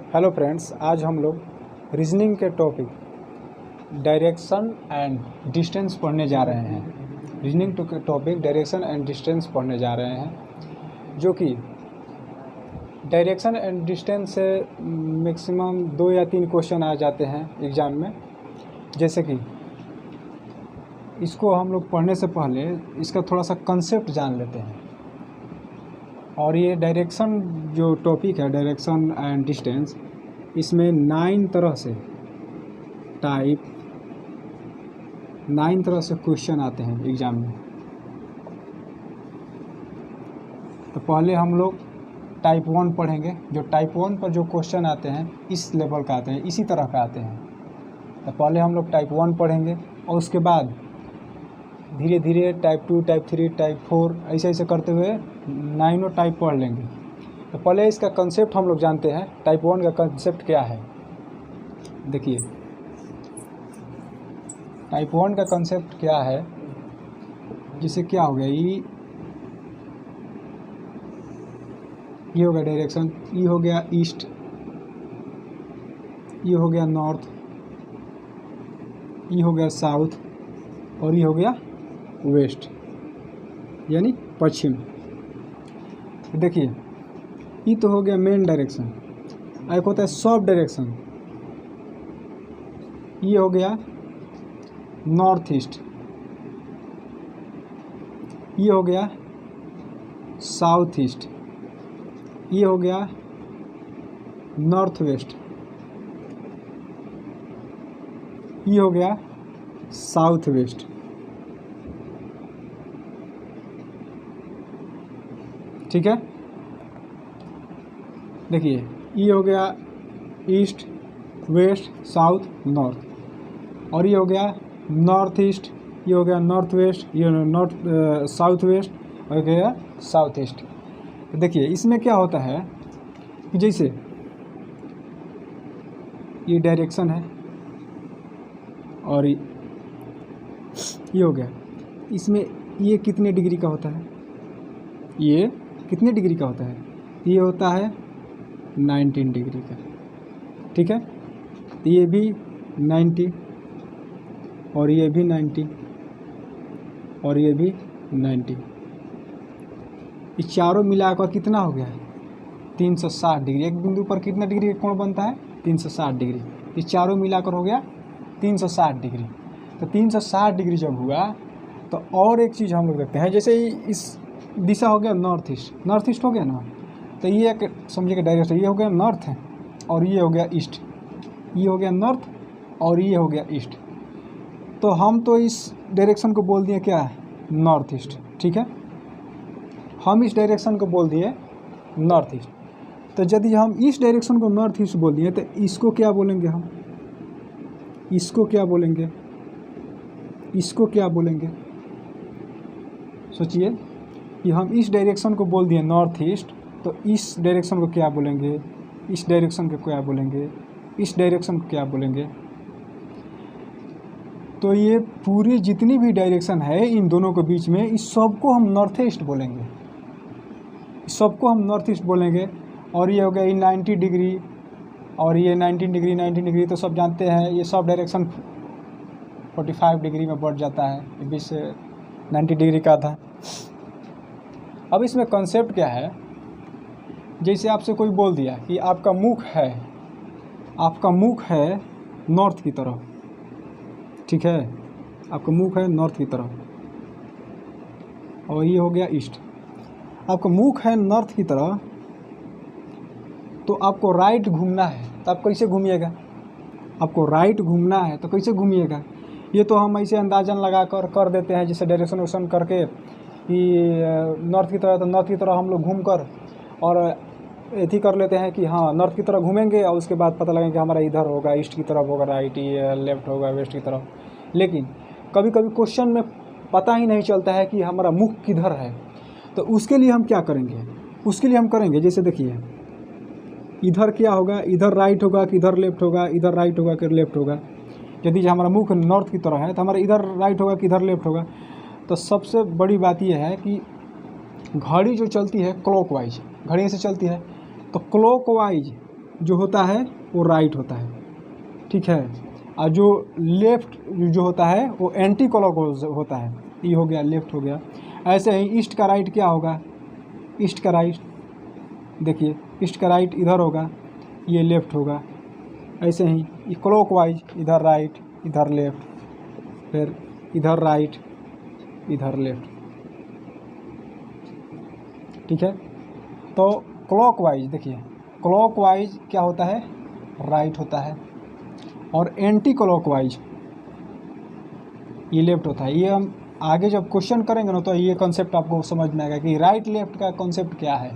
Hello friends, आज हम लोग रीजनिंग के टॉपिक डायरेक्शन एंड डिस्टेंस पढ़ने जा रहे हैं। रीजनिंग के टॉपिक डायरेक्शन एंड डिस्टेंस पढ़ने जा रहे हैं, जो कि डायरेक्शन एंड डिस्टेंस से मैक्सिमम 2 या 3 क्वेश्चन आ जाते हैं एग्ज़ाम में। जैसे कि इसको हम लोग पढ़ने से पहले इसका थोड़ा सा कंसेप्ट जान लेते हैं। और ये डायरेक्शन जो टॉपिक है, डायरेक्शन एंड डिस्टेंस, इसमें 9 तरह से क्वेश्चन आते हैं एग्ज़ाम में। तो पहले हम लोग टाइप 1 पढ़ेंगे। जो टाइप 1 पर जो क्वेश्चन आते हैं इस लेवल का आते हैं, इसी तरह का आते हैं। तो पहले हम लोग टाइप 1 पढ़ेंगे और उसके बाद धीरे धीरे टाइप 2, टाइप 3, टाइप 4 ऐसे करते हुए 9 टाइप पढ़ लेंगे। तो पहले इसका कंसेप्ट हम लोग जानते हैं। टाइप 1 का कंसेप्ट क्या है, देखिए। टाइप 1 का कंसेप्ट क्या है, जिसे क्या हो गया, ये हो गया डायरेक्शन, ये हो गया ईस्ट, ये हो गया नॉर्थ, ये हो गया साउथ और ये हो गया वेस्ट यानी पश्चिम। देखिए, ये तो हो गया मेन डायरेक्शन। एक होता है सब डायरेक्शन, ये हो गया नॉर्थ ईस्ट, ये हो गया साउथ ईस्ट, ये हो गया नॉर्थ वेस्ट, ये हो गया साउथ वेस्ट। ठीक है, देखिए, ये हो गया ईस्ट, वेस्ट, साउथ, नॉर्थ। और ये हो गया नॉर्थ ईस्ट, ये हो गया नॉर्थ वेस्ट, ये नॉर्थ साउथ वेस्ट और गया साउथ ईस्ट। देखिए, इसमें क्या होता है कि जैसे ये डायरेक्शन है और ये हो गया, इसमें ये कितने डिग्री का होता है, ये कितने डिग्री का होता है, ये होता है 19 डिग्री का। ठीक है, तो ये भी 90 और ये भी 90 और ये भी 90, ये चारों मिलाकर कितना हो गया, 360 डिग्री। एक बिंदु पर कितना डिग्री का कोण बनता है, 360 डिग्री। ये चारों मिलाकर हो गया 360 डिग्री। तो 360 डिग्री जब हुआ तो और एक चीज़ हम लोग देखते हैं, जैसे इस दिशा हो गया नॉर्थ ईस्ट हो गया ना, तो ये एक समझिए डायरेक्शन, ये हो गया नॉर्थ है और ये हो गया ईस्ट, ये हो गया नॉर्थ और ये हो गया ईस्ट। तो हम तो इस डायरेक्शन को बोल दिए क्या, नॉर्थ ईस्ट। ठीक है, हम इस डायरेक्शन को बोल दिए नॉर्थ ईस्ट। तो यदि हम इस डायरेक्शन को नॉर्थ ईस्ट बोल दिए तो इसको क्या बोलेंगे, हम इसको क्या बोलेंगे, इसको क्या बोलेंगे, सोचिए कि हम इस डायरेक्शन को बोल दिए नॉर्थ ईस्ट, तो इस डायरेक्शन को क्या बोलेंगे, इस डायरेक्शन को क्या बोलेंगे, इस डायरेक्शन को क्या बोलेंगे। तो ये पूरी जितनी भी डायरेक्शन है इन दोनों के बीच में, इस सबको हम नॉर्थ ईस्ट बोलेंगे, इस सबको हम नॉर्थ ईस्ट बोलेंगे। और ये हो गया 90 डिग्री और ये 19 डिग्री, 90 डिग्री तो सब जानते हैं, ये सब डायरेक्शन 45 डिग्री में बढ़ जाता है, ये बीच से 90 डिग्री का था। अब इसमें कंसेप्ट क्या है, जैसे आपसे कोई बोल दिया कि आपका मुख है नॉर्थ की तरफ। ठीक है, आपका मुख है नॉर्थ की तरफ और ये हो गया ईस्ट। आपका मुख है नॉर्थ की तरफ, तो आपको राइट घूमना है, तो आप कैसे घूमिएगा, आपको राइट घूमना है तो कैसे घूमिएगा। ये तो हम ऐसे अंदाजन लगा कर देते हैं, जैसे डायरेक्शन वेक्शन करके कि नॉर्थ की तरह, तो नॉर्थ की तरह हम लोग घूम कर और ऐसी कर लेते हैं कि हाँ नॉर्थ की तरफ घूमेंगे और उसके बाद पता लगेगा कि हमारा इधर होगा, ईस्ट की तरफ होगा, राइट, लेफ्ट होगा, वेस्ट की तरफ। लेकिन कभी कभी क्वेश्चन में पता ही नहीं चलता है कि हमारा मुख किधर है। तो उसके लिए हम क्या करेंगे, उसके लिए हम करेंगे, जैसे देखिए, इधर क्या होगा, इधर राइट होगा कि इधर लेफ्ट होगा, इधर राइट होगा कि लेफ्ट होगा। यदि हमारा मुख नॉर्थ की तरह है तो हमारा इधर राइट होगा कि इधर लेफ्ट होगा। तो सबसे बड़ी बात यह है कि घड़ी जो चलती है क्लॉकवाइज, घड़ी से चलती है, तो क्लॉकवाइज जो होता है वो राइट होता है, ठीक है। और जो लेफ्ट जो होता है वो एंटी क्लॉकवाइज होता है। ये हो गया लेफ्ट हो गया। ऐसे ही ईस्ट का राइट क्या होगा, ईस्ट का राइट देखिए, ईस्ट का राइट इधर होगा, ये लेफ्ट होगा। ऐसे ही क्लॉकवाइज इधर राइट इधर लेफ्ट, फिर इधर राइट इधर लेफ्ट, ठीक है। तो क्लॉकवाइज देखिए, क्लॉकवाइज क्या होता है, राइट होता है, और एंटी क्लॉकवाइज ये लेफ्ट होता है। ये हम आगे जब क्वेश्चन करेंगे ना तो ये कॉन्सेप्ट आपको समझ में आएगा कि राइट लेफ्ट का कॉन्सेप्ट क्या है,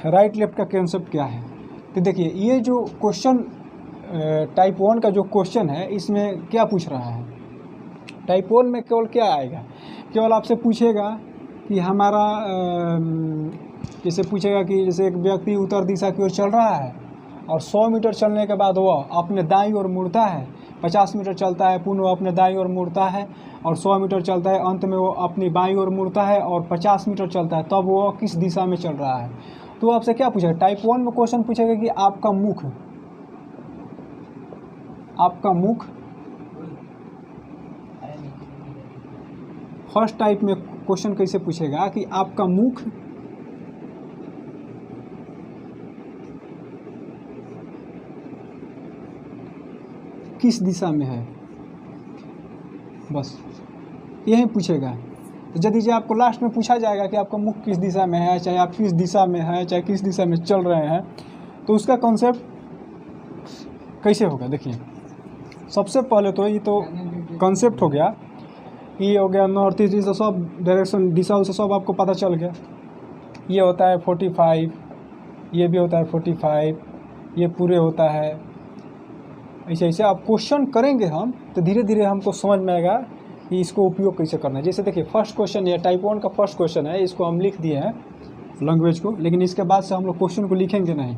राइट लेफ्ट का कॉन्सेप्ट क्या है। तो देखिए ये जो क्वेश्चन टाइप 1 का जो क्वेश्चन है इसमें क्या पूछ रहा है, टाइप 1 में केवल क्या आएगा, केवल आपसे पूछेगा कि हमारा जैसे पूछेगा कि जैसे एक व्यक्ति उत्तर दिशा की ओर चल रहा है और 100 मीटर चलने के बाद वह अपने दाईं ओर मुड़ता है, 50 मीटर चलता है पुनः वो अपने दाईं ओर मुड़ता है, और 100 मीटर चलता है अंत में वो अपनी बाईं ओर मुड़ता है, और 50 मीटर चलता है तब वो किस दिशा में चल रहा है। तो आपसे क्या पूछेगा, टाइप 1 में क्वेश्चन पूछेगा कि आपका मुख फर्स्ट टाइप में क्वेश्चन कैसे पूछेगा कि आपका मुख किस दिशा में है, बस यही पूछेगा। तो यदि जो आपको लास्ट में पूछा जाएगा कि आपका मुख किस दिशा में है, चाहे आप किस दिशा में है, चाहे किस दिशा में चल रहे हैं, तो उसका कॉन्सेप्ट कैसे होगा। देखिए सबसे पहले तो ये तो कॉन्सेप्ट हो गया, ये हो गया नॉर्थ ईस्ट, से सब डायरेक्शन दिशा से सब आपको पता चल गया। ये होता है 45, ये भी होता है 45, ये पूरे होता है। ऐसे ऐसे आप क्वेश्चन करेंगे हम तो धीरे धीरे हमको समझ में आएगा कि इसको उपयोग कैसे करना है। जैसे देखिए फर्स्ट क्वेश्चन ये टाइप 1 का फर्स्ट क्वेश्चन है, इसको हम लिख दिए हैं लैंग्वेज को, लेकिन इसके बाद से हम लोग क्वेश्चन को लिखेंगे नहीं।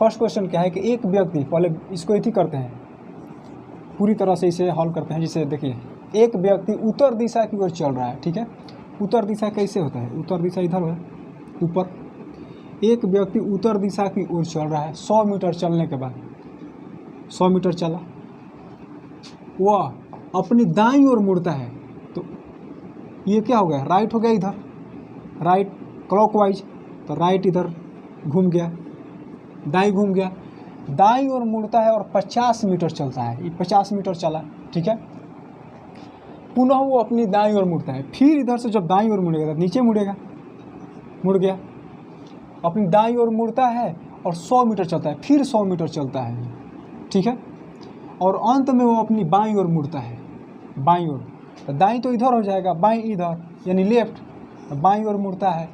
फर्स्ट क्वेश्चन क्या है कि एक व्यक्ति, पहले इसको इति करते हैं पूरी तरह से इसे हल करते हैं। जैसे देखिए एक व्यक्ति उत्तर दिशा की ओर चल रहा है, ठीक है। उत्तर दिशा कैसे होता है, उत्तर दिशा इधर है ऊपर। एक व्यक्ति उत्तर दिशा की ओर चल रहा है, 100 मीटर चलने के बाद 100 मीटर चला, वह अपनी दाईं ओर मुड़ता है, तो ये क्या हो गया, राइट हो गया, इधर राइट क्लॉकवाइज, तो राइट इधर घूम गया, दाईं घूम गया, दाईं ओर मुड़ता है और 50 मीटर चलता है। ये 50 मीटर चला, ठीक है। पुनः वो अपनी दाईं ओर मुड़ता है, फिर इधर से जब दाईं ओर मुड़ेगा तो नीचे मुड़ेगा, मुड़ गया, अपनी दाईं ओर मुड़ता है और 100 मीटर चलता है, फिर 100 मीटर चलता है, ठीक है। और अंत में वो अपनी बाईं ओर मुड़ता है, बाईं ओर, तो दाईं तो इधर हो जाएगा, बाईं इधर यानी लेफ्ट, तो बाईं ओर मुड़ता है,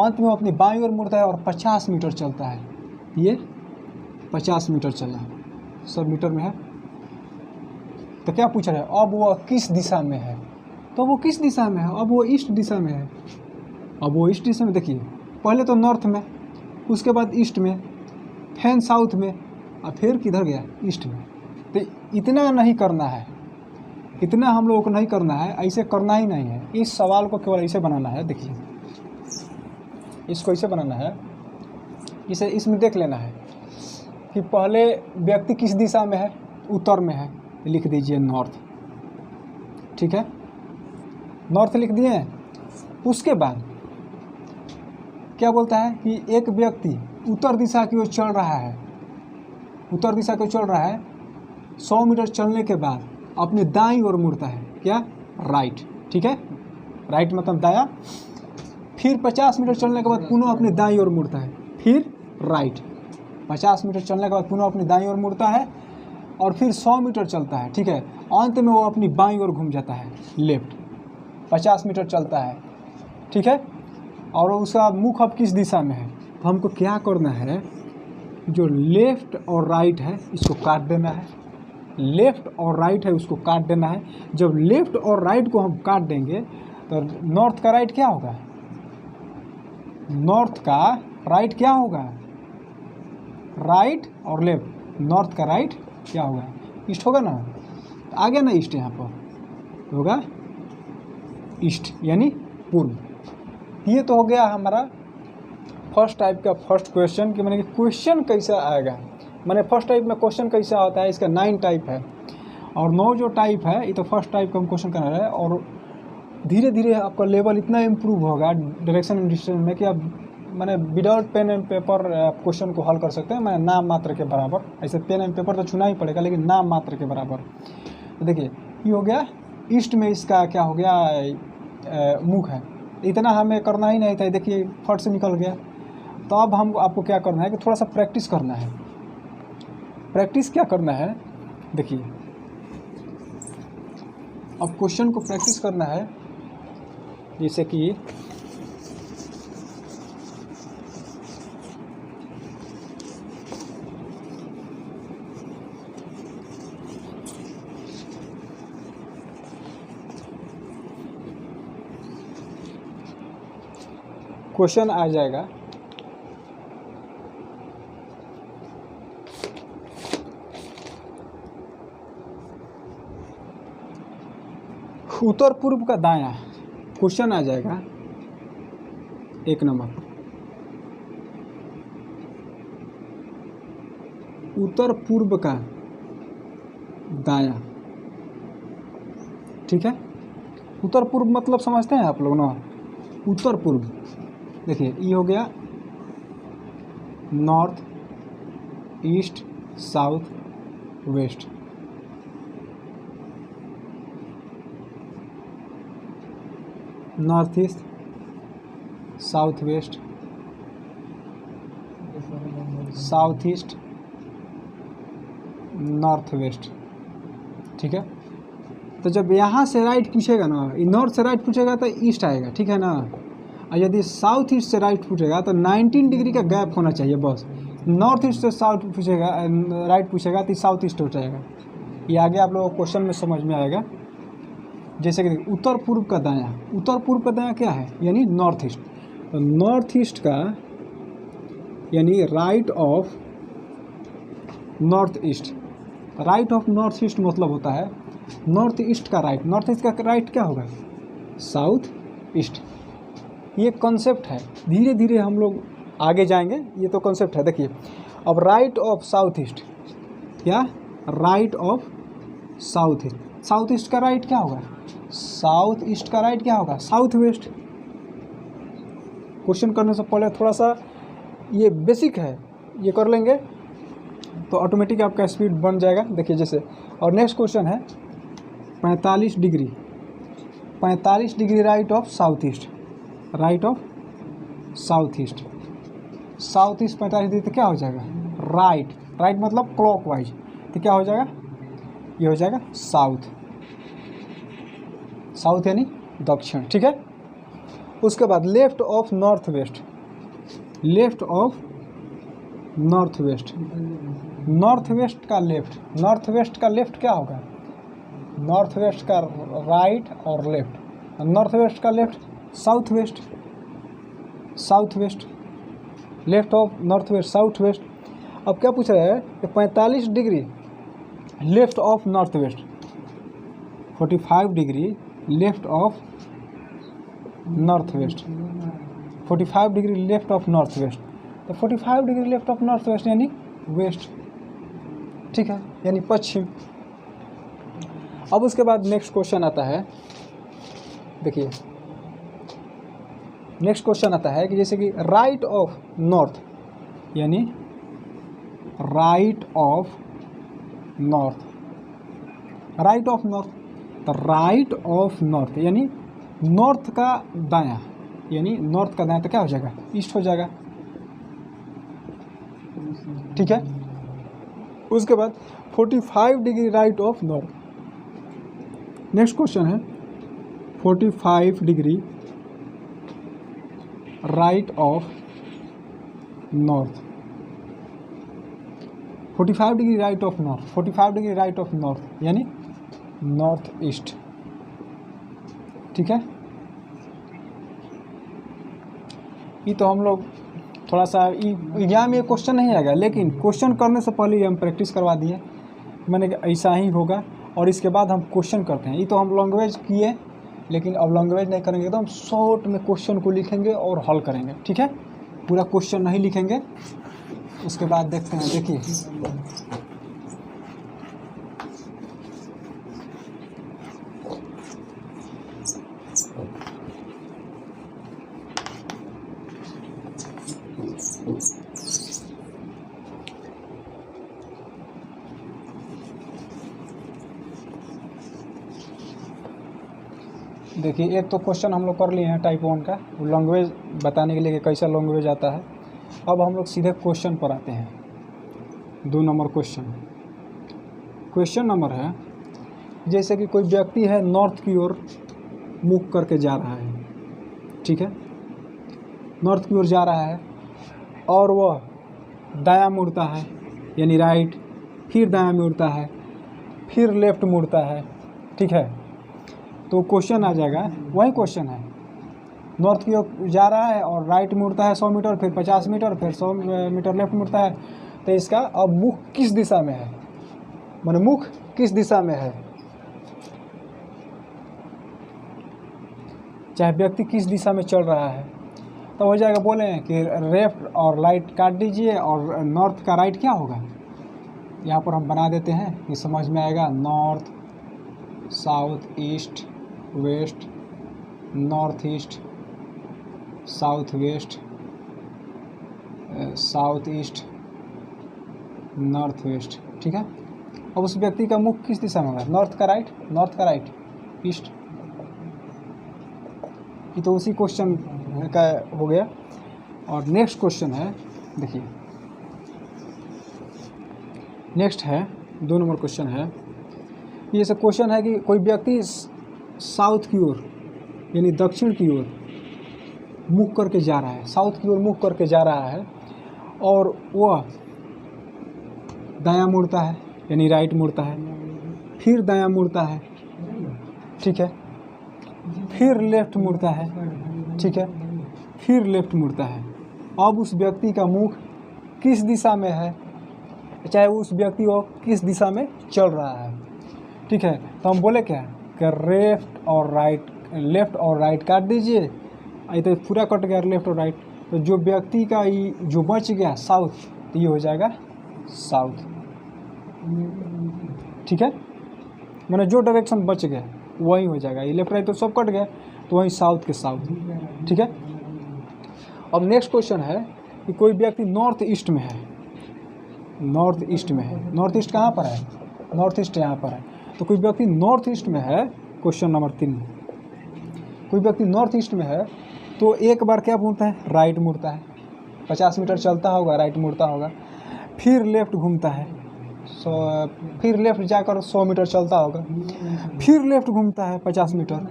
अंत में वो अपनी बाईं ओर मुड़ता है और 50 मीटर चलता है। ये 50 मीटर चला, सब मीटर में है। तो क्या पूछ रहा है, अब वो किस दिशा में है, तो वो किस दिशा में है, अब वो ईस्ट दिशा में है। अब वो ईस्ट दिशा में, देखिए पहले तो नॉर्थ में, उसके बाद ईस्ट में, फिर साउथ में, और फिर किधर गया, ईस्ट में। तो इतना नहीं करना है, इतना हम लोगों को नहीं करना है, ऐसे करना ही नहीं है। इस सवाल को केवल ऐसे बनाना है, देखिए इसको ऐसे बनाना है, इसे इसमें देख लेना है कि पहले व्यक्ति किस दिशा में है, उत्तर में है, लिख दीजिए नॉर्थ, ठीक है, नॉर्थ लिख दिए। उसके बाद क्या बोलता है कि एक व्यक्ति उत्तर दिशा की ओर चल रहा है, उत्तर दिशा की ओर चल रहा है, 100 मीटर चलने के बाद अपने दाईं ओर मुड़ता है, क्या, राइट, ठीक है, राइट मतलब दायां। फिर 50 मीटर चलने के बाद पुनः अपने दाईं ओर मुड़ता है, फिर राइट, 50 मीटर चलने के बाद पुनः अपनी दाईं ओर मुड़ता है, और फिर 100 मीटर चलता है, ठीक है। अंत में वो अपनी बाईं ओर घूम जाता है, लेफ्ट, 50 मीटर चलता है, ठीक है। और उसका मुख अब किस दिशा में है, तो हमको क्या करना है, जो लेफ्ट और राइट है इसको काट देना है, लेफ्ट और राइट है उसको काट देना है। जब लेफ्ट और राइट को हम काट देंगे तो नॉर्थ का राइट क्या होगा, नॉर्थ का राइट क्या होगा, राइट और लेफ्ट, नॉर्थ का राइट क्या होगा, ईस्ट होगा ना, आ गया ना ईस्ट, यहाँ पर होगा ईस्ट यानी पूर्व। ये तो हो गया हमारा फर्स्ट टाइप का फर्स्ट क्वेश्चन कि मैंने क्वेश्चन कैसा आएगा, मैंने फर्स्ट टाइप में क्वेश्चन कैसा होता है, इसका 9 टाइप है और 9 जो टाइप है ये तो फर्स्ट टाइप का हम क्वेश्चन कर रहे हैं। और धीरे धीरे आपका लेवल इतना इम्प्रूव होगा डायरेक्शन एंड डिस्टेंस में कि आप मैंने without pen and paper question को हल कर सकते हैं, मैंने नाम मात्र के बराबर। ऐसे पेन एंड पेपर तो चुना ही पड़ेगा लेकिन नाम मात्र के बराबर। तो देखिए ये हो गया ईस्ट में, इसका क्या हो गया मुख है, इतना हमें करना ही नहीं था, देखिए फट से निकल गया। तो अब हम आपको क्या करना है कि थोड़ा सा प्रैक्टिस करना है। प्रैक्टिस क्या करना है, देखिए अब क्वेश्चन को प्रैक्टिस करना है, जैसे कि क्वेश्चन आ जाएगा उत्तर पूर्व का दायां, क्वेश्चन आ जाएगा 1 नंबर, उत्तर पूर्व का दायां। ठीक है, उत्तर पूर्व मतलब समझते हैं आप लोग ना, उत्तर पूर्व। देखिए ये हो गया north east south west. North east south west, south east north west. ठीक है, तो जब यहाँ से राइट पूछेगा ना, नॉर्थ से राइट पूछेगा तो ईस्ट आएगा, ठीक है ना। और यदि साउथ ईस्ट से राइट पूछेगा तो 19 डिग्री का गैप होना चाहिए बस। नॉर्थ ईस्ट से साउथ पूछेगा, राइट पूछेगा तो साउथ ईस्ट हो जाएगा। ये आगे आप लोगों को क्वेश्चन में समझ में आएगा। जैसे कि उत्तर पूर्व का दायां, उत्तर पूर्व का दायां क्या है, यानी नॉर्थ ईस्ट। तो नॉर्थ ईस्ट का यानी right of north east, right of north east मतलब होता है नॉर्थ ईस्ट का राइट। नॉर्थ ईस्ट का राइट क्या होगा, साउथ ईस्ट। ये कॉन्सेप्ट है, धीरे धीरे हम लोग आगे जाएंगे, ये तो कॉन्सेप्ट है। देखिए अब राइट ऑफ साउथ ईस्ट, क्या right of south east, south east का राइट क्या होगा, साउथ ईस्ट का राइट क्या होगा, साउथ वेस्ट। क्वेश्चन करने से पहले थोड़ा सा ये बेसिक है, ये कर लेंगे तो ऑटोमेटिक आपका स्पीड बन जाएगा। देखिए जैसे, और नेक्स्ट क्वेश्चन है 45 degree, 45 degree right of south east, right of south east, south east 45 degree तो क्या हो जाएगा, राइट, राइट मतलब क्लॉकवाइज, तो क्या हो जाएगा, ये हो जाएगा साउथ, साउथ यानी दक्षिण। ठीक है, उसके बाद left of north west, left of north west, north west का लेफ्ट, नॉर्थ वेस्ट का लेफ्ट क्या होगा, नॉर्थ वेस्ट का राइट और लेफ्ट, नॉर्थ वेस्ट का left south west, south west, left of north west south west. अब क्या पूछ रहा है कि 45 degree left of north west, 45 degree left of north west, 45 degree left of north west. तो 45 degree left of north west यानी waste, ठीक है, यानी पश्चिम। अब उसके बाद नेक्स्ट क्वेश्चन आता है, देखिए नेक्स्ट क्वेश्चन आता है कि जैसे कि राइट ऑफ नॉर्थ, यानी right of north, right of north, तो राइट ऑफ नॉर्थ यानी नॉर्थ का दायां, यानी नॉर्थ का दायां तो क्या हो जाएगा, ईस्ट हो जाएगा। ठीक है, उसके बाद 45 degree right of north. Next question है 45 degree right of north, 45 degree right of north, 45 degree right of north यानी नॉर्थ ईस्ट। ठीक है, ये तो हम लोग थोड़ा सा एग्जाम में क्वेश्चन नहीं आएगा, लेकिन क्वेश्चन करने से पहले हम प्रैक्टिस करवा दिए, मैंने ऐसा ही होगा। और इसके बाद हम क्वेश्चन करते हैं। ये तो हम लैंग्वेज किए, लेकिन अब लैंग्वेज नहीं करेंगे तो हम शॉर्ट में क्वेश्चन को लिखेंगे और हल करेंगे। ठीक है, पूरा क्वेश्चन नहीं लिखेंगे, उसके बाद देखते हैं। देखिए देखिए, एक तो क्वेश्चन हम लोग कर लिए हैं टाइप 1 का, लैंग्वेज बताने के लिए कि कैसा लैंग्वेज आता है। अब हम लोग सीधे क्वेश्चन पर आते हैं। 2 नंबर क्वेश्चन नंबर है, जैसे कि कोई व्यक्ति है नॉर्थ की ओर मुख करके जा रहा है, ठीक है, नॉर्थ की ओर जा रहा है और वह दायां मुड़ता है यानी राइट, फिर दायां मुड़ता है, फिर लेफ्ट मुड़ता है, ठीक है। तो क्वेश्चन आ जाएगा, वही क्वेश्चन है, नॉर्थ की ओर जा रहा है और राइट मुड़ता है 100 मीटर, फिर 50 मीटर, फिर 100 मीटर लेफ्ट मुड़ता है। तो इसका अब मुख किस दिशा में है, माने मुख किस दिशा में है, चाहे व्यक्ति किस दिशा में चल रहा है। तो हो जाएगा, बोले कि लेफ्ट और राइट काट दीजिए और नॉर्थ का राइट क्या होगा, यहाँ पर हम बना देते हैं, ये समझ में आएगा। North, south east west, north east south west, south east north west, ठीक है। अब उस व्यक्ति का मुख किस दिशा में होगा, नॉर्थ का राइट, नॉर्थ का राइट, ईस्ट। ये तो उसी क्वेश्चन का हो गया। और नेक्स्ट क्वेश्चन है, देखिए नेक्स्ट है 2 नंबर क्वेश्चन है। ये सब क्वेश्चन है कि कोई व्यक्ति साउथ की ओर यानी दक्षिण की ओर मुख करके जा रहा है, साउथ की ओर मुख करके जा रहा है और वह दायां मुड़ता है यानी राइट मुड़ता है, फिर दायां मुड़ता है, ठीक है, फिर लेफ्ट मुड़ता है, ठीक है, फिर लेफ्ट मुड़ता है। अब उस व्यक्ति का मुख किस दिशा में है, चाहे उस व्यक्ति वो किस दिशा में चल रहा है, ठीक है। तो हम बोले क्या कि लेफ्ट और राइट काट दीजिए, ये तो पूरा कट गया लेफ्ट और राइट। तो जो व्यक्ति का ये जो बच गया साउथ, तो ये हो जाएगा साउथ, ठीक है, मैंने जो डायरेक्शन बच गया वही हो जाएगा। ये लेफ्ट राइट तो सब कट गया, तो वही साउथ के साउथ, ठीक है। अब नेक्स्ट क्वेश्चन है कि कोई व्यक्ति नॉर्थ ईस्ट में है, नॉर्थ ईस्ट में है, नॉर्थ ईस्ट कहाँ पर है, नॉर्थ ईस्ट यहाँ पर है। तो कोई व्यक्ति नॉर्थ ईस्ट में है, क्वेश्चन नंबर 3, कोई व्यक्ति नॉर्थ ईस्ट में है तो एक बार क्या मुड़ता है, राइट मुड़ता है, 50 मीटर चलता होगा, राइट मुड़ता होगा, फिर लेफ्ट घूमता है, फिर लेफ्ट जाकर 100 मीटर चलता होगा, फिर लेफ्ट घूमता है 50 मीटर,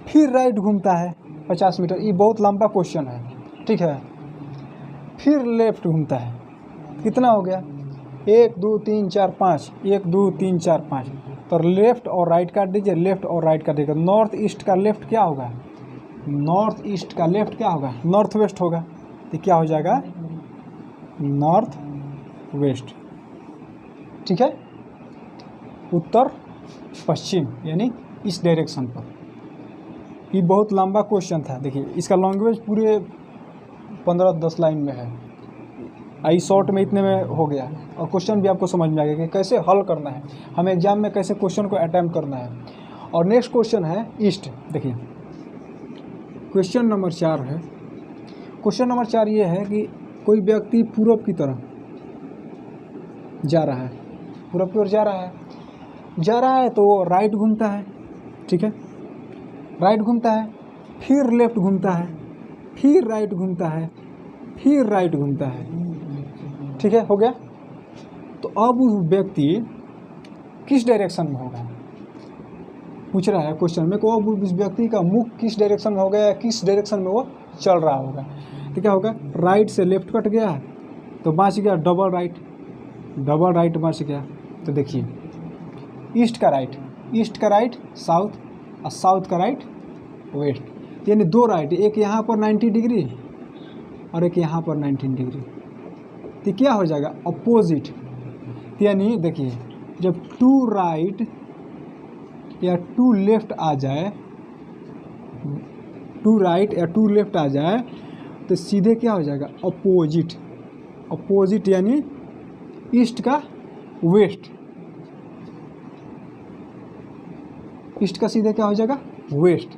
फिर राइट घूमता है 50 मीटर। ये बहुत लंबा क्वेश्चन है, ठीक है। फिर लेफ्ट घूमता है, कितना हो गया, 1 2 3 4 5, 1 2 3 4 5। तो लेफ्ट और राइट काट दीजिए, लेफ्ट और राइट काट दीजिएगा। नॉर्थ ईस्ट का लेफ्ट क्या होगा, नॉर्थ ईस्ट का लेफ्ट क्या होगा, नॉर्थ वेस्ट होगा। तो क्या हो जाएगा, नॉर्थ वेस्ट, ठीक है, उत्तर पश्चिम यानी इस डायरेक्शन पर। ये बहुत लंबा क्वेश्चन था। देखिए इसका लैंग्वेज पूरे 15-10 लाइन में है, आई शॉर्ट में इतने में हो गया और क्वेश्चन भी आपको समझ में आ गया कि कैसे हल करना है, हमें एग्जाम में कैसे क्वेश्चन को अटैम्प्ट करना है। और नेक्स्ट क्वेश्चन है ईस्ट। देखिए क्वेश्चन नंबर 4 है, क्वेश्चन नंबर 4 ये है कि कोई व्यक्ति पूरब की तरफ जा रहा है, पूरब की ओर जा रहा है तो राइट घूमता है, ठीक है, राइट घूमता है, फिर लेफ्ट घूमता है, फिर राइट घूमता है, फिर राइट घूमता है, ठीक है, हो गया। तो अब उस व्यक्ति किस डायरेक्शन में होगा, पूछ रहा है क्वेश्चन में, को अब उस व्यक्ति का मुख किस डायरेक्शन में होगा या किस डायरेक्शन में वो चल रहा होगा। तो क्या होगा, राइट से लेफ्ट कट गया तो बच गया डबल राइट बच गया। तो देखिए ईस्ट का राइट साउथ और साउथ का राइट वेस्ट, यानी 2 राइट, एक यहाँ पर 90 डिग्री और एक यहाँ पर 19 डिग्री। तो क्या हो जाएगा, अपोजिट। यानी देखिए जब 2 राइट या 2 लेफ्ट आ जाए, 2 राइट या 2 लेफ्ट आ जाए तो सीधे क्या हो जाएगा, अपोजिट। अपोजिट यानी ईस्ट का वेस्ट, ईस्ट का सीधे क्या हो जाएगा, वेस्ट।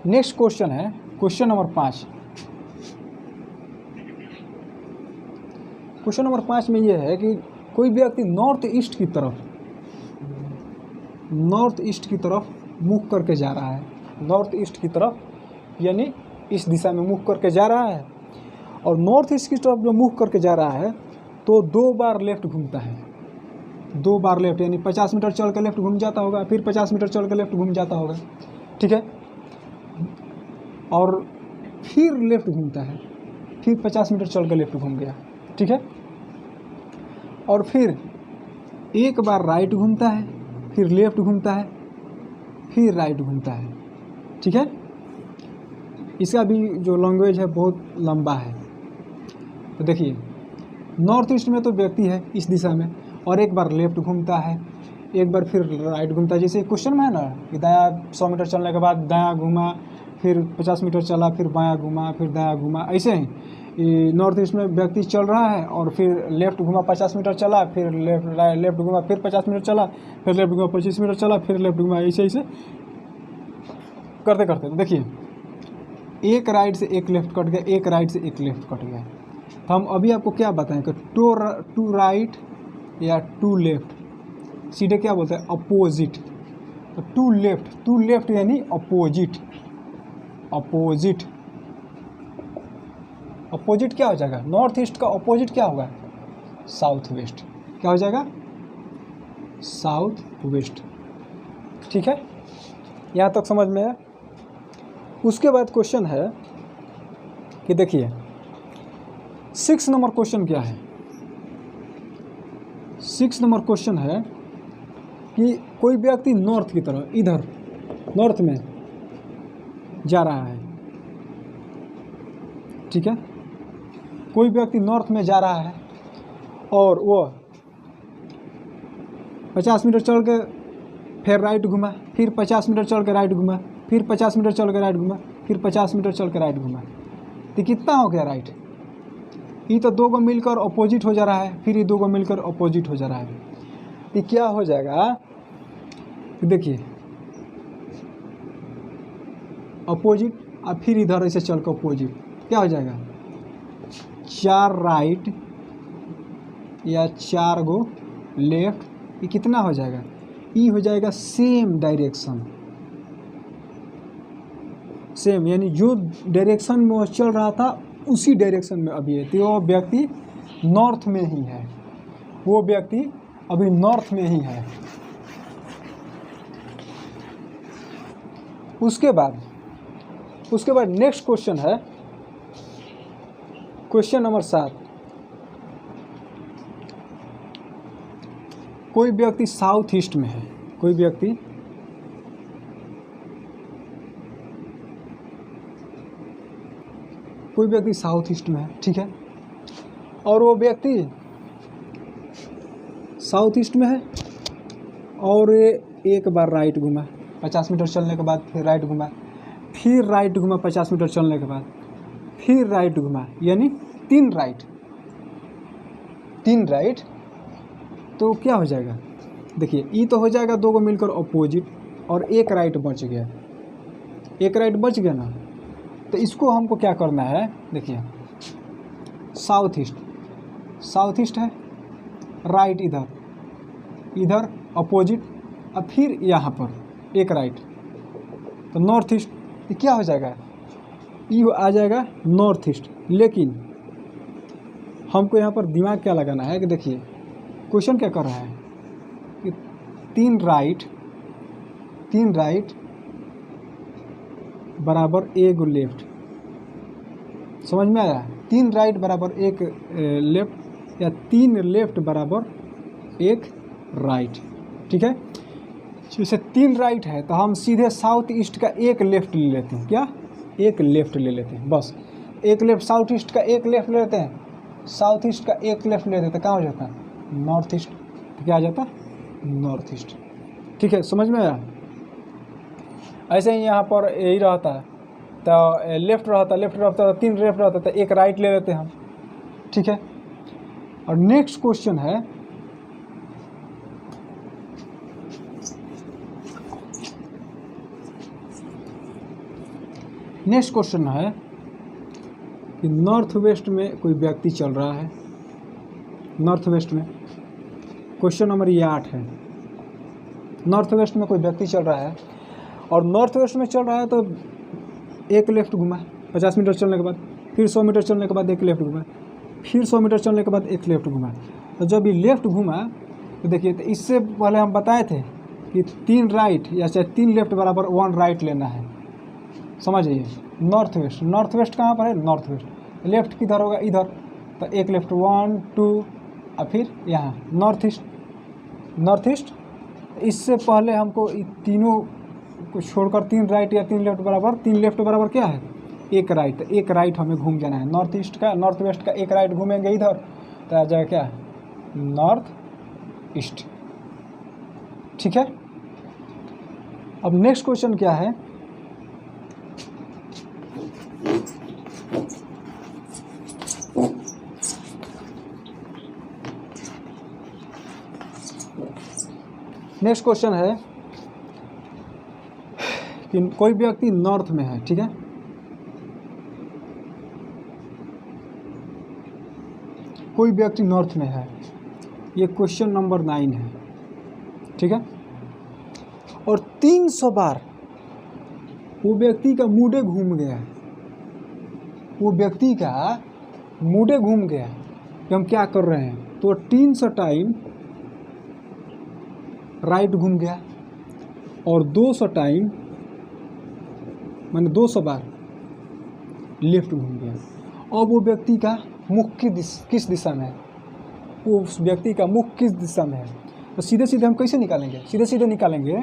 नेक्स्ट क्वेश्चन है क्वेश्चन नंबर 5। क्वेश्चन नंबर 5 में यह है कि कोई व्यक्ति नॉर्थ ईस्ट की तरफ मुख करके जा रहा है। नॉर्थ ईस्ट की तरफ यानी इस दिशा में मुख करके जा रहा है, और नॉर्थ ईस्ट की तरफ जो मुख करके जा रहा है तो 2 बार लेफ्ट घूमता है। 2 बार लेफ्ट यानी 50 मीटर चल कर लेफ्ट घूम जाता होगा, फिर 50 मीटर चल कर लेफ्ट घूम जाता होगा, ठीक है, और फिर लेफ्ट घूमता है, फिर 50 मीटर चल कर लेफ्ट घूम गया, ठीक है, और फिर एक बार राइट घूमता है, फिर लेफ्ट घूमता है, फिर राइट घूमता है, ठीक है। इसका भी जो लैंग्वेज है बहुत लंबा है। तो देखिए, नॉर्थ ईस्ट में तो व्यक्ति है इस दिशा में, और एक बार लेफ्ट घूमता है, एक बार फिर राइट घूमता है। जैसे क्वेश्चन में है ना कि दायां 100 मीटर चलने के बाद दायां घूमा, फिर 50 मीटर चला, फिर बायां घूमा, फिर दायां घूमा, ऐसे ही नॉर्थ ईस्ट में व्यक्ति चल रहा है, और फिर लेफ्ट घूमा 50 मीटर चला, फिर लेफ्ट घूमा, फिर 50 मीटर चला, फिर लेफ्ट घूमा 25 मीटर चला, फिर लेफ्ट घूमा, ऐसे ऐसे करते करते। तो देखिए, एक राइट से एक लेफ्ट कट गया, एक राइट से एक लेफ्ट कट गया। तो हम अभी आपको क्या बताएं कि टू राइट या टू लेफ्ट, सीधे क्या बोलते हैं, अपोजिट। तो टू लेफ्ट यानी अपोजिट। अपोजिट, अपोजिट क्या हो जाएगा, नॉर्थ ईस्ट का अपोजिट क्या होगा, साउथ वेस्ट। क्या हो जाएगा, साउथ वेस्ट, ठीक है। यहाँ तक समझ में है। उसके बाद क्वेश्चन है कि देखिए 6 नंबर क्वेश्चन क्या है। 6 नंबर क्वेश्चन है कि कोई व्यक्ति नॉर्थ की तरफ, इधर नॉर्थ में जा रहा है, ठीक है, कोई व्यक्ति नॉर्थ में जा रहा है, और वो 50 मीटर चल के फिर राइट घुमा, फिर 50 मीटर चल के राइट घुमा, फिर 50 मीटर चल के राइट घुमा, फिर 50 मीटर चल के राइट घुमा। तो कितना हो गया राइट, ये तो 2 को मिलकर अपोजिट हो जा रहा है, फिर ये 2 को मिलकर अपोजिट हो जा रहा है। ये क्या हो जाएगा, देखिए अपोजिट, और फिर इधर ऐसे चल कर अपोजिट, क्या हो जाएगा, 4 राइट या 4 गो लेफ्ट। ये कितना हो जाएगा, ये हो जाएगा सेम डायरेक्शन, सेम यानी जो डायरेक्शन में वो चल रहा था उसी डायरेक्शन में अभी है। तो वो व्यक्ति नॉर्थ में ही है, वो व्यक्ति अभी नॉर्थ में ही है। उसके बाद नेक्स्ट क्वेश्चन है क्वेश्चन नंबर 7। कोई व्यक्ति साउथ ईस्ट में है, कोई व्यक्ति साउथ ईस्ट में है, ठीक है, और वो व्यक्ति साउथ ईस्ट में है, और एक बार राइट घुमा 50 मीटर चलने के बाद, फिर राइट घुमा, फिर राइट घुमा 50 मीटर चलने के बाद, फिर राइट घुमा, यानी 3 राइट। तो क्या हो जाएगा, देखिए ये तो हो जाएगा 2 को मिलकर अपोजिट, और एक राइट बच गया, एक राइट बच गया ना। तो इसको हमको क्या करना है, देखिए साउथ ईस्ट है, राइट इधर अपोजिट, और फिर यहाँ पर एक राइट, तो नॉर्थ ईस्ट। ये क्या हो जाएगा, ये आ जाएगा नॉर्थ ईस्ट। लेकिन हमको यहाँ पर दिमाग क्या लगाना है कि देखिए क्वेश्चन क्या कर रहा है कि 3 राइट बराबर 1 लेफ्ट, समझ में आया, 3 राइट बराबर 1 लेफ्ट, या 3 लेफ्ट बराबर 1 राइट, ठीक है। जैसे 3 राइट है तो हम सीधे साउथ ईस्ट का 1 लेफ्ट ले लेते हैं, क्या 1 लेफ्ट ले लेते हैं, बस 1 लेफ्ट, साउथ ईस्ट का 1 लेफ्ट ले लेते हैं, साउथ ईस्ट का 1 लेफ्ट ले लेते हैं, कहाँ हो जाता है, नॉर्थ ईस्ट। तो क्या आ जाता है, नॉर्थ ईस्ट, ठीक है, समझ में आया। ऐसे ही यहाँ पर यही रहता है तो लेफ्ट रहता, 3 लेफ्ट रहता तो 1 राइट ले लेते हम, ठीक है। और नेक्स्ट क्वेश्चन है कि नॉर्थ वेस्ट में कोई व्यक्ति चल रहा है, नॉर्थ वेस्ट में, क्वेश्चन नंबर ये 8 है। नॉर्थ वेस्ट में कोई व्यक्ति चल रहा है और नॉर्थ वेस्ट में चल रहा है तो 1 लेफ्ट घुमा, 50 मीटर चलने के बाद, फिर 100 मीटर चलने के बाद 1 लेफ्ट घुमा, फिर 100 मीटर चलने के बाद 1 लेफ्ट घुमा। तो जब ये लेफ्ट घुमा तो देखिए, तो इससे पहले हम बताए थे कि 3 राइट या चाहे 3 लेफ्ट बराबर 1 राइट लेना है, समझ जाइए। नॉर्थ वेस्ट कहाँ पर है? North west. लेफ्ट किधर होगा? इधर, तो 1 लेफ्ट 1 2 और फिर यहाँ नॉर्थ ईस्ट। इससे पहले हमको तीनों को छोड़कर 3 राइट या 3 लेफ्ट बराबर क्या है? 1 राइट। तो 1 राइट हमें घूम जाना है नॉर्थ वेस्ट का 1 राइट घूमेंगे इधर तो आ जाएगा क्या? नॉर्थ ईस्ट, ठीक है। अब नेक्स्ट क्वेश्चन क्या है? नेक्स्ट क्वेश्चन है कि कोई व्यक्ति नॉर्थ में है, ठीक है। कोई व्यक्ति नॉर्थ में है, ये क्वेश्चन नंबर 9 है, ठीक है। और 300 बार वो व्यक्ति का मूडे घूम गया, कि हम क्या कर रहे हैं। तो 300 टाइम राइट घूम गया और 200 टाइम माने 200 बार लेफ्ट घूम गया। अब वो व्यक्ति का मुख किस दिशा में है? वो उस व्यक्ति का मुख किस दिशा में है? तो सीधे हम कैसे निकालेंगे? सीधे निकालेंगे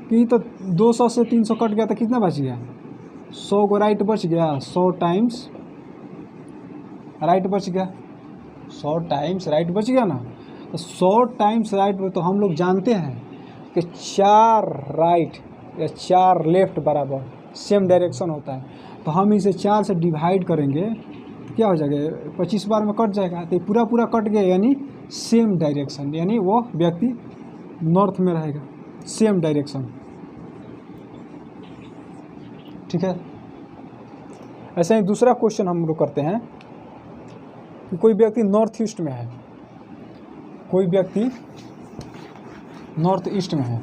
कि तो 200 से 300 कट गया तो कितना बच गया? 100 को राइट बच गया, 100 टाइम्स राइट बच गया, 100 टाइम्स राइट बच गया ना। तो 100 टाइम्स राइट में तो हम लोग जानते हैं कि 4 राइट या 4 लेफ्ट बराबर सेम डायरेक्शन होता है। तो हम इसे 4 से डिवाइड करेंगे तो क्या हो जाएगा? 25 बार में कट जाएगा। तो पूरा कट गया, यानी सेम डायरेक्शन, यानी वो व्यक्ति नॉर्थ में रहेगा, सेम डायरेक्शन, ठीक है। ऐसे ही दूसरा क्वेश्चन हम लोग करते हैं कि कोई व्यक्ति नॉर्थ ईस्ट में है, कोई व्यक्ति नॉर्थ ईस्ट में है,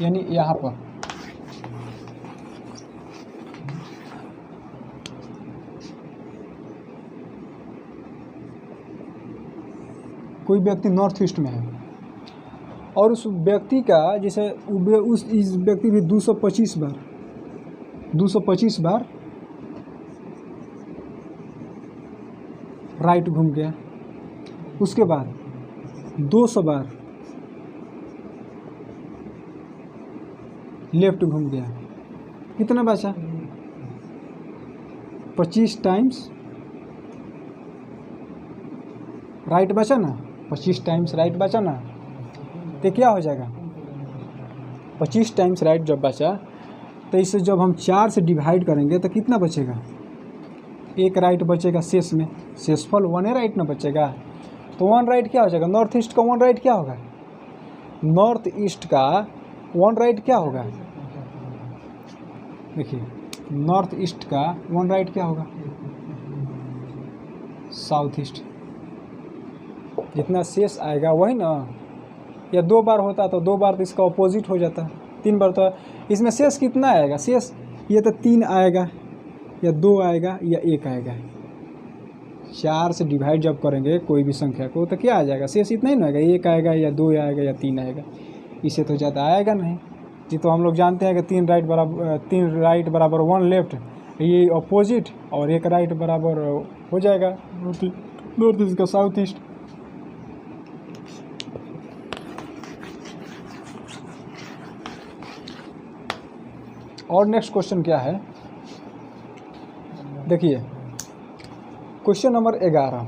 यानी यहाँ पर कोई व्यक्ति नॉर्थ ईस्ट में है और उस व्यक्ति का जैसे इस व्यक्ति भी 225 बार राइट घूम गया, उसके बाद 200 बार लेफ्ट घूम गया। कितना बचा? 25 टाइम्स राइट बचा ना, 25 टाइम्स राइट बचा ना। तो क्या हो जाएगा? 25 टाइम्स राइट जब बचा तो इसे जब हम 4 से डिवाइड करेंगे तो कितना बचेगा? 1 राइट बचेगा शेष में, शेषफल 1 राइट ना बचेगा। तो 1 राइट क्या हो जाएगा? नॉर्थ ईस्ट का 1 राइट क्या होगा? नॉर्थ ईस्ट का 1 राइट क्या होगा? देखिए, नॉर्थ ईस्ट का 1 राइट क्या होगा? South east. जितना शेष आएगा वही ना, या 2 बार होता तो 2 बार तो इसका अपोजिट हो जाता, 3 बार तो इसमें शेष कितना आएगा? शेष ये तो 3 आएगा या 2 आएगा या 1 आएगा। 4 से डिवाइड जब करेंगे कोई भी संख्या को तो क्या आ जाएगा? शेष इतना ही ना आएगा, 1 आएगा या 2 आएगा या 3 आएगा, इससे तो ज़्यादा आएगा नहीं। ये तो हम लोग जानते हैं कि 3 राइट बराबर 1 लेफ्ट, ये अपोजिट, और 1 राइट बराबर हो जाएगा नॉर्थ ईस्ट का साउथ ईस्ट। और नेक्स्ट क्वेश्चन क्या है? देखिए, क्वेश्चन नंबर 11।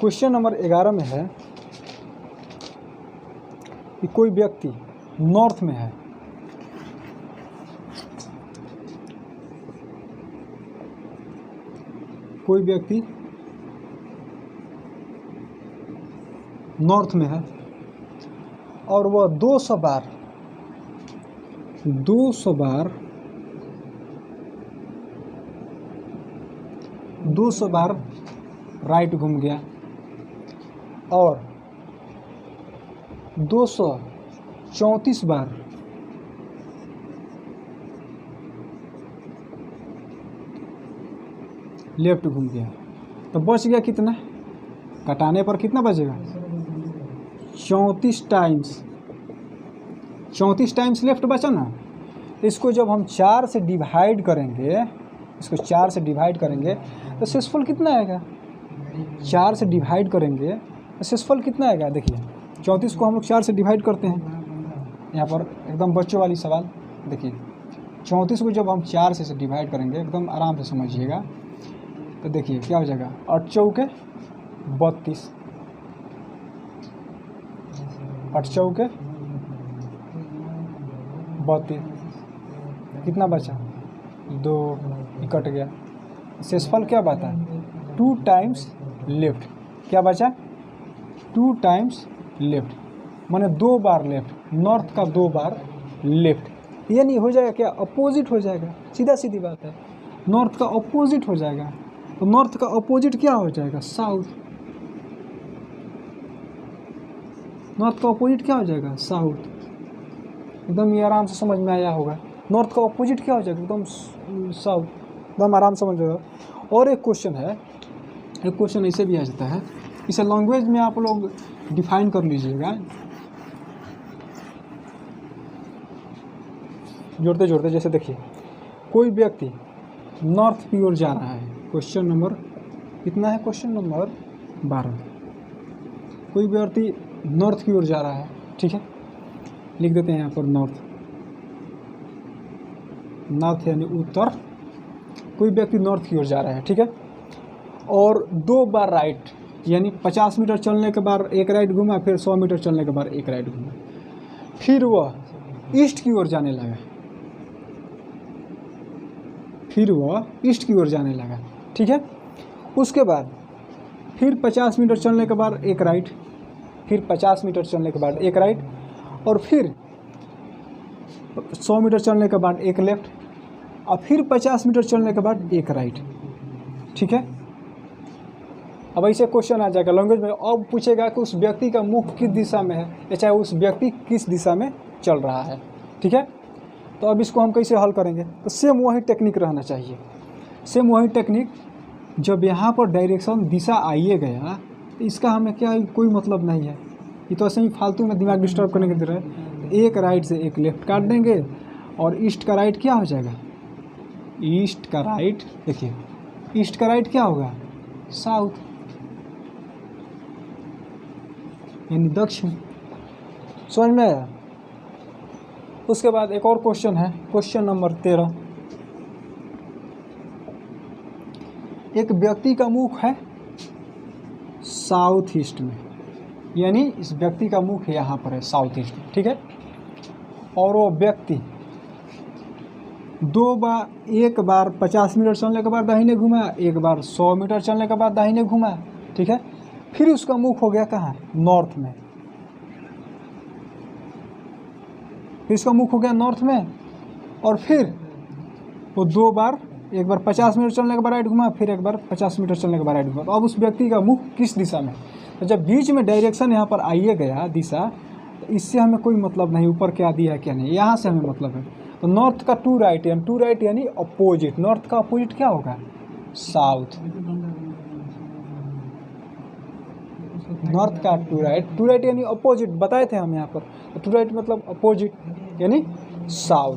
क्वेश्चन नंबर 11 में है कि कोई व्यक्ति नॉर्थ में है, कोई व्यक्ति नॉर्थ में है और वह 200 बार राइट घूम गया और 234 बार लेफ्ट घूम गया, तो बच गया कितना? घटाने पर कितना बचेगा? 34 टाइम्स लेफ्ट बचा ना। इसको जब हम 4 से डिवाइड करेंगे, तो शेषफल कितना आएगा? 4 से डिवाइड करेंगे तो शेषफल कितना आएगा? देखिए 34 को हम लोग 4 से डिवाइड करते हैं। यहाँ पर एकदम बच्चों वाली सवाल देखिए, 34 को जब हम 4 से डिवाइड करेंगे, एकदम आराम से समझिएगा, तो देखिए क्या हो जाएगा? 8 चौके 32, 8 चौके 32, कितना बचा? 2 कट गया। शेषफल क्या बता? 2 टाइम्स लेफ्ट। क्या बचा? 2 टाइम्स लेफ्ट, माने 2 बार लेफ्ट, नॉर्थ का 2 बार लेफ्ट। यानी हो जाएगा क्या? अपोजिट हो जाएगा। सीधा सीधी बात है, नॉर्थ का अपोजिट हो जाएगा। तो नॉर्थ का अपोजिट क्या हो जाएगा? साउथ। नॉर्थ का अपोजिट क्या हो जाएगा? साउथ। एकदम ये आराम से समझ में आया होगा। नॉर्थ का अपोजिट क्या हो जाएगा? एकदम साउथ। एकदम आराम से समझ होगा। और एक क्वेश्चन है, एक क्वेश्चन ऐसे भी आ जाता है, इसे लैंग्वेज में आप लोग डिफाइन कर लीजिएगा, जोड़ते जोड़ते। जैसे देखिए, कोई व्यक्ति नॉर्थ की ओर जा रहा है। क्वेश्चन नंबर कितना है? Question number 12। कोई व्यक्ति नॉर्थ की ओर जा रहा है, ठीक है, लिख देते हैं यहाँ पर नॉर्थ यानी उत्तर। कोई व्यक्ति नॉर्थ की ओर जा रहा है, ठीक है, और 2 बार राइट, यानी 50 मीटर चलने के बाद एक राइट घूमा, फिर 100 मीटर चलने के बाद एक राइट घूमा, फिर वह ईस्ट की ओर जाने लगा, ठीक है। उसके बाद फिर 50 मीटर चलने के बाद एक राइट, फिर 50 मीटर चलने के बाद एक राइट, और फिर 100 मीटर चलने के बाद एक लेफ्ट, और फिर 50 मीटर चलने के बाद एक राइट, ठीक है। अब ऐसे क्वेश्चन आ जाएगा लैंग्वेज में। अब पूछेगा कि उस व्यक्ति का मुख किस दिशा में है, या चाहे उस व्यक्ति किस दिशा में चल रहा है, ठीक है। तो अब इसको हम कैसे हल करेंगे? तो सेम वही टेक्निक रहना चाहिए, सेम वही टेक्निक। जब यहाँ पर डायरेक्शन दिशा आइए गया, तो इसका हमें क्या कोई मतलब नहीं है, ये तो ऐसे ही फालतू में दिमाग डिस्टर्ब करने के दे रहा है। एक राइट से एक लेफ्ट काट देंगे, और ईस्ट का राइट क्या हो जाएगा? ईस्ट का राइट, देखिए ईस्ट का राइट क्या होगा? साउथ, यानी दक्षिण। समझ में आया? उसके बाद एक और क्वेश्चन है, क्वेश्चन नंबर 13। एक व्यक्ति का मुख है साउथ ईस्ट में, यानी इस व्यक्ति का मुख यहाँ पर है साउथ ईस्ट में, ठीक है। और वो व्यक्ति एक बार 50 मीटर चलने के बाद दाहिने घुमा, एक बार 100 मीटर चलने के बाद दाहिने घुमा, ठीक है। फिर उसका मुख हो गया कहाँ? नॉर्थ में। फिर इसका मुख हो गया नॉर्थ में, और फिर वो 2 बार, एक बार 50 मीटर चलने के बाद राइट घुमा, फिर एक बार 50 मीटर चलने के बाद राइट घुमा। तो अब उस व्यक्ति का मुख किस दिशा में? तो जब बीच में डायरेक्शन यहाँ पर आइए गया दिशा, तो इससे हमें कोई मतलब नहीं ऊपर क्या दिया है क्या नहीं, यहाँ से हमें मतलब है। तो नॉर्थ का 2 राइट यानी अपोजिट। नॉर्थ का अपोजिट क्या होगा? साउथ। नॉर्थ का 2 राइट यानी अपोजिट बताए थे हम यहाँ पर। तो 2 राइट मतलब अपोजिट यानी साउथ।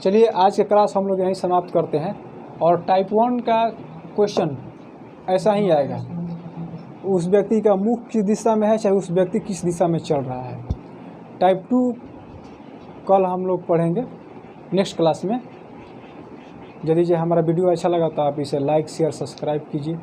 चलिए आज के क्लास हम लोग यहीं समाप्त करते हैं। और टाइप 1 का क्वेश्चन ऐसा ही आएगा, उस व्यक्ति का मुख किस दिशा में है, चाहे उस व्यक्ति किस दिशा में चल रहा है। टाइप 2 कल हम लोग पढ़ेंगे नेक्स्ट क्लास में। यदि हमारा वीडियो अच्छा लगा तो आप इसे लाइक शेयर सब्सक्राइब कीजिए।